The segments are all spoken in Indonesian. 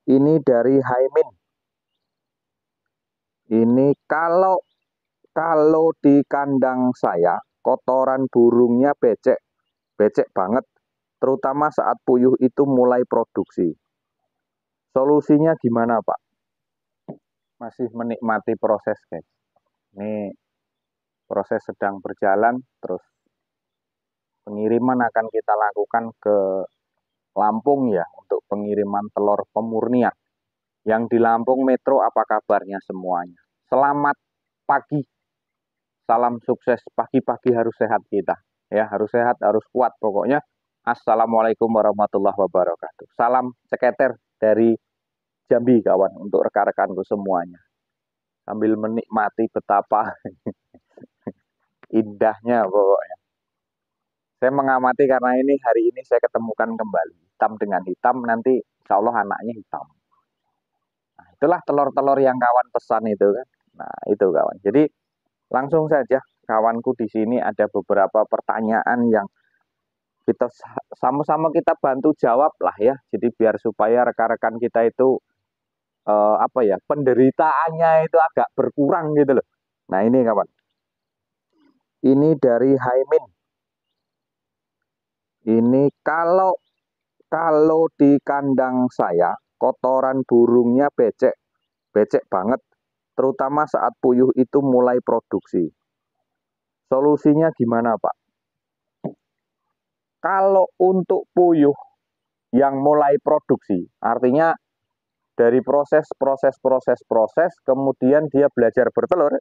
Ini dari Haimin. Ini kalau kalau di kandang saya kotoran burungnya becek, becek banget, terutama saat puyuh itu mulai produksi. Solusinya gimana, Pak? Masih menikmati proses, guys. Ini proses sedang berjalan, terus pengiriman akan kita lakukan ke Lampung ya untuk pengiriman telur pemurnian. Yang di Lampung Metro apa kabarnya semuanya? Selamat pagi, salam sukses. Pagi-pagi harus sehat kita. Ya, harus sehat, harus kuat pokoknya. Assalamualaikum warahmatullahi wabarakatuh. Salam ceketer dari Jambi kawan untuk rekan-rekanku semuanya. Sambil menikmati betapa indahnya pokoknya. Saya mengamati karena ini hari ini saya ketemukan kembali hitam dengan hitam, nanti insya Allah anaknya hitam. Nah, itulah telur-telur yang kawan pesan itu kan. Nah, itu kawan. Jadi langsung saja kawanku di sini ada beberapa pertanyaan yang kita sama-sama kita bantu jawab lah ya. Jadi biar supaya rekan-rekan kita itu apa ya, penderitaannya itu agak berkurang gitu loh. Nah, ini kawan. Ini dari Haimin. Ini kalau kalau di kandang saya kotoran burungnya becek, becek banget, terutama saat puyuh itu mulai produksi. Solusinya gimana, Pak? Kalau untuk puyuh yang mulai produksi, artinya dari proses, kemudian dia belajar bertelur,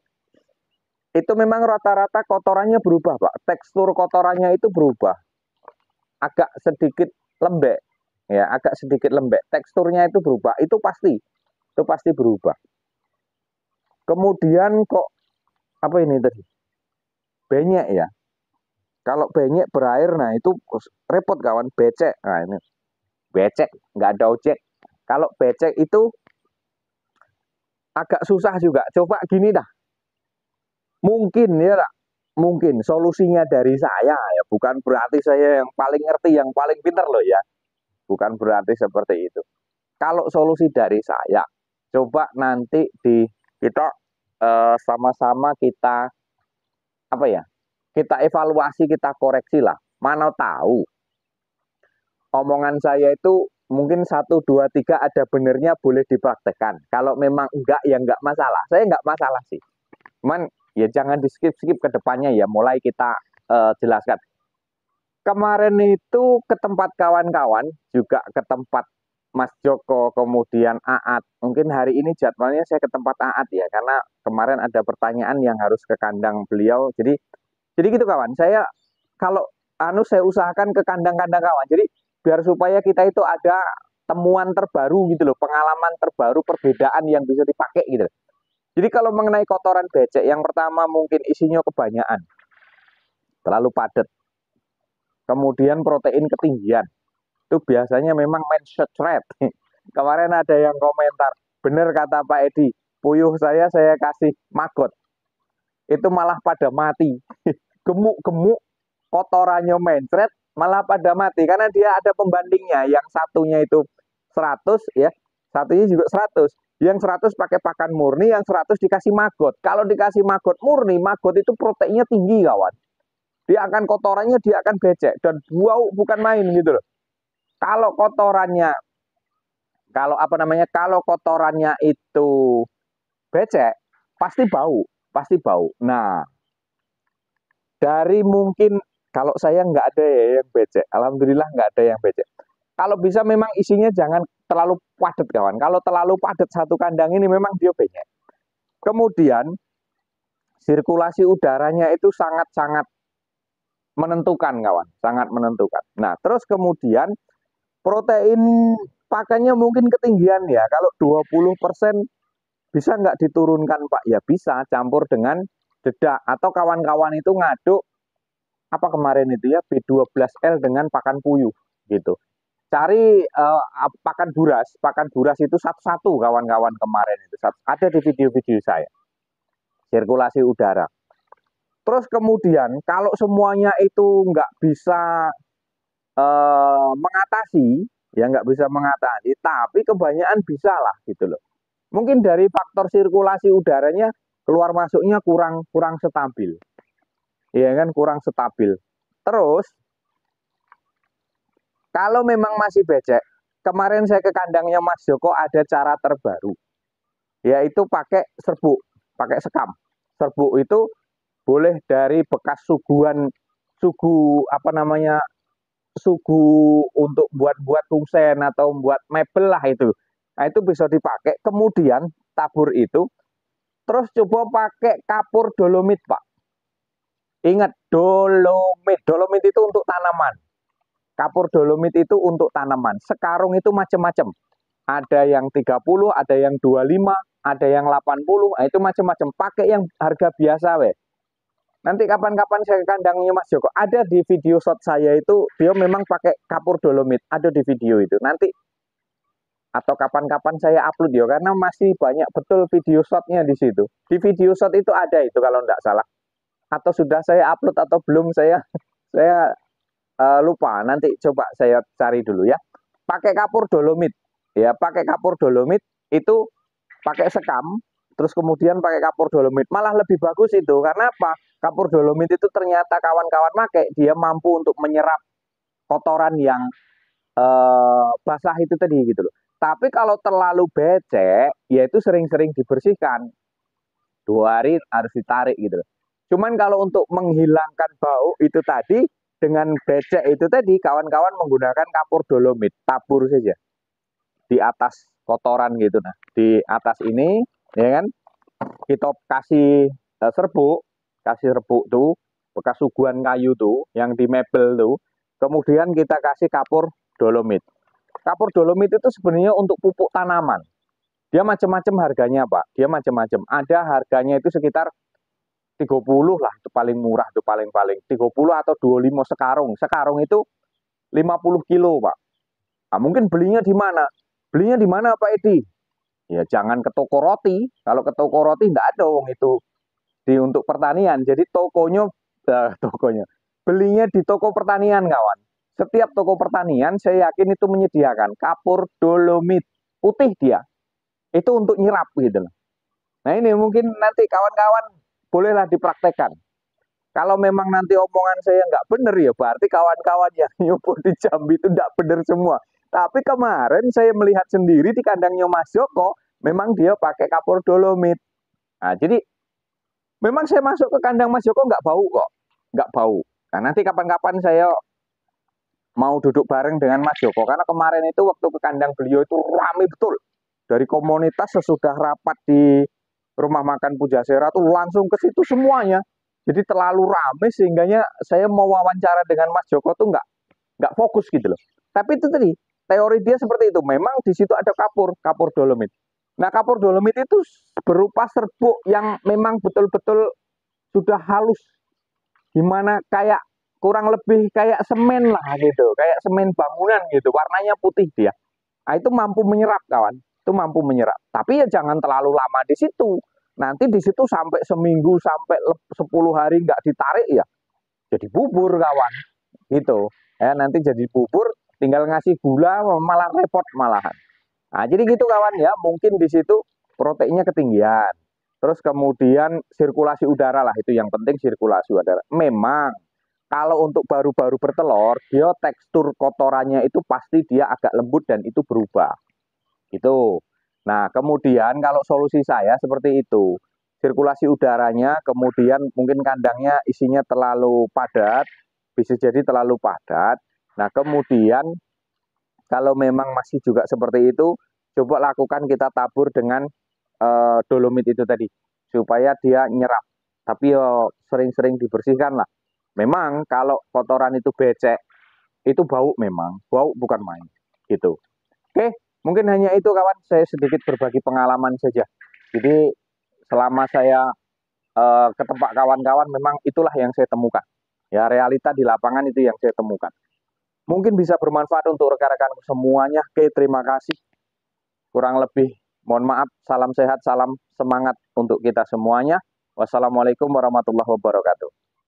itu memang rata-rata kotorannya berubah, Pak. Tekstur kotorannya itu berubah, agak sedikit lembek, ya, agak sedikit lembek. Teksturnya itu berubah, itu pasti berubah. Kemudian kok apa ini tadi? Benyek ya. Kalau benyek berair, nah itu repot kawan, becek. Nah ini becek, nggak ada ojek. Kalau becek itu agak susah juga. Coba gini dah, mungkin ya, mungkin solusinya dari saya ya, bukan berarti saya yang paling ngerti, yang paling pintar loh ya. Bukan berarti seperti itu. Kalau solusi dari saya, coba nanti di kita sama-sama kita apa ya? Kita evaluasi, kita koreksi lah. Mana tahu omongan saya itu mungkin satu dua tiga ada benernya, boleh dipraktekkan. Kalau memang enggak ya enggak masalah. Saya enggak masalah sih. Cuman ya jangan di skip skip ke depannya ya. Mulai kita jelaskan. Kemarin itu ke tempat kawan-kawan, juga ke tempat Mas Joko, kemudian Aat. Mungkin hari ini jadwalnya saya ke tempat Aat ya, karena kemarin ada pertanyaan yang harus ke kandang beliau. Jadi gitu kawan. Saya kalau saya usahakan ke kandang-kandang kawan. Jadi biar supaya kita itu ada temuan terbaru gitu loh, pengalaman terbaru, perbedaan yang bisa dipakai gitu loh. Jadi kalau mengenai kotoran becek, yang pertama mungkin isinya kebanyakan, terlalu padat. Kemudian protein ketinggian. Itu biasanya memang main shred. Kemarin ada yang komentar, bener kata Pak Edi, puyuh saya kasih magot, itu malah pada mati. Gemuk-gemuk, kotorannya mencret, malah pada mati. Karena dia ada pembandingnya, yang satunya itu 100 ya, satunya juga 100. Yang 100 pakai pakan murni, yang 100 dikasih magot. Kalau dikasih magot murni, magot itu proteinnya tinggi kawan. Dia akan kotorannya, dia akan becek. Dan bau bukan main gitu loh. Kalau kotorannya, kalau apa namanya, kalau kotorannya itu becek, pasti bau, pasti bau. Nah, dari mungkin kalau saya nggak ada ya yang becek, alhamdulillah nggak ada yang becek. Kalau bisa memang isinya jangan terlalu padat kawan. Kalau terlalu padat satu kandang ini memang dia becek. Kemudian sirkulasi udaranya itu sangat-sangat menentukan kawan, sangat menentukan. Nah, terus kemudian protein pakannya mungkin ketinggian ya. Kalau 20% bisa nggak diturunkan Pak? Ya bisa, campur dengan dedak. Atau kawan-kawan itu ngaduk apa kemarin itu ya, B12L dengan pakan puyuh gitu. Cari pakan buras itu satu-satu kawan-kawan kemarin itu. Ada di video-video saya. Sirkulasi udara. Terus kemudian kalau semuanya itu nggak bisa mengatasi, ya nggak bisa mengatasi, tapi kebanyakan bisa lah gitu loh. Mungkin dari faktor sirkulasi udaranya keluar masuknya kurang kurang stabil, ya kan kurang stabil. Terus kalau memang masih becek, kemarin saya ke kandangnya Mas Joko ada cara terbaru, yaitu pakai serbuk, pakai sekam. Serbuk itu boleh dari bekas suguhan, sugu apa namanya, sugu untuk buat-buat kusen atau buat mebel lah itu. Nah itu bisa dipakai. Kemudian tabur itu, terus coba pakai kapur dolomit Pak. Ingat dolomit, dolomit itu untuk tanaman. Kapur dolomit itu untuk tanaman. Sekarung itu macam-macam. Ada yang 30, ada yang 25, ada yang 80, nah itu macam-macam. Pakai yang harga biasa weh. Nanti kapan-kapan saya ke kandangnya Mas Joko, ada di video shot saya itu, dia memang pakai kapur dolomit, ada di video itu. Nanti atau kapan-kapan saya upload ya, karena masih banyak betul video shotnya di situ. Di video shot itu ada itu kalau tidak salah. Atau sudah saya upload atau belum, saya lupa. Nanti coba saya cari dulu ya. Pakai kapur dolomit, ya pakai kapur dolomit itu pakai sekam, terus kemudian pakai kapur dolomit. Malah lebih bagus itu, karena apa? Kapur dolomit itu ternyata kawan-kawan pakai, dia mampu untuk menyerap kotoran yang basah itu tadi gitu loh. Tapi kalau terlalu becek, ya itu sering-sering dibersihkan. 2 hari harus ditarik gitu loh. Cuman kalau untuk menghilangkan bau itu tadi, dengan becek itu tadi, kawan-kawan menggunakan kapur dolomit, tabur saja di atas kotoran gitu. Nah, di atas ini, ya kan, kita kasih serbuk tuh, bekas suguhan kayu tuh, yang di mebel tuh, kemudian kita kasih kapur dolomit. Kapur dolomit itu sebenarnya untuk pupuk tanaman. Dia macam-macam harganya Pak, dia macam-macam. Ada harganya itu sekitar 30 lah, itu paling murah tuh, paling-paling 30 atau 25 sekarung. Sekarung itu 50 kilo Pak. Nah, mungkin belinya di mana? Belinya di mana Pak Edi? Ya jangan ke toko roti. Kalau ke toko roti enggak ada wong itu untuk pertanian. Jadi tokonya belinya di toko pertanian kawan. Setiap toko pertanian saya yakin itu menyediakan kapur dolomit putih dia. Itu untuk nyerap gitu loh. Nah ini mungkin nanti kawan-kawan bolehlah dipraktekkan. Kalau memang nanti omongan saya nggak benar ya berarti kawan-kawan yang nyupport di Jambi itu nggak benar semua. Tapi kemarin saya melihat sendiri di kandangnya Mas Joko, memang dia pakai kapur dolomit. Nah, jadi memang saya masuk ke kandang Mas Joko nggak bau kok, nggak bau. Nah nanti kapan-kapan saya mau duduk bareng dengan Mas Joko, karena kemarin itu waktu ke kandang beliau itu ramai betul. Dari komunitas sesudah rapat di rumah makan Pujasera tuh langsung ke situ semuanya. Jadi terlalu ramai sehingganya saya mau wawancara dengan Mas Joko tuh nggak fokus gitu loh. Tapi itu tadi teori dia seperti itu. Memang di situ ada kapur dolomit. Nah kapur dolomit itu berupa serbuk yang memang betul-betul sudah halus, gimana kayak kurang lebih kayak semen lah gitu, kayak semen bangunan gitu, warnanya putih dia. Nah, itu mampu menyerap kawan, itu mampu menyerap. Tapi ya jangan terlalu lama di situ. Nanti di situ sampai seminggu sampai 10 hari nggak ditarik ya, jadi bubur kawan, gitu. Ya nanti jadi bubur, tinggal ngasih gula malah repot malahan. Nah, jadi gitu kawan ya, mungkin di situ proteinnya ketinggian. Terus kemudian sirkulasi udara lah, itu yang penting sirkulasi udara. Memang kalau untuk baru-baru bertelur, dia tekstur kotorannya itu pasti dia agak lembut dan itu berubah. Gitu. Nah, kemudian kalau solusi saya seperti itu. Sirkulasi udaranya, kemudian mungkin kandangnya isinya terlalu padat, bisa jadi terlalu padat. Nah, kemudian kalau memang masih juga seperti itu, coba lakukan kita tabur dengan dolomit itu tadi, supaya dia nyerap. Tapi yo sering-sering dibersihkan lah. Memang kalau kotoran itu becek, itu bau memang, bau bukan main. Gitu. Oke, mungkin hanya itu kawan, saya sedikit berbagi pengalaman saja. Jadi selama saya ke tempat kawan-kawan, memang itulah yang saya temukan. Ya realita di lapangan itu yang saya temukan. Mungkin bisa bermanfaat untuk rekan-rekan semuanya. Oke, terima kasih. Kurang lebih, mohon maaf. Salam sehat, salam semangat untuk kita semuanya. Wassalamualaikum warahmatullahi wabarakatuh.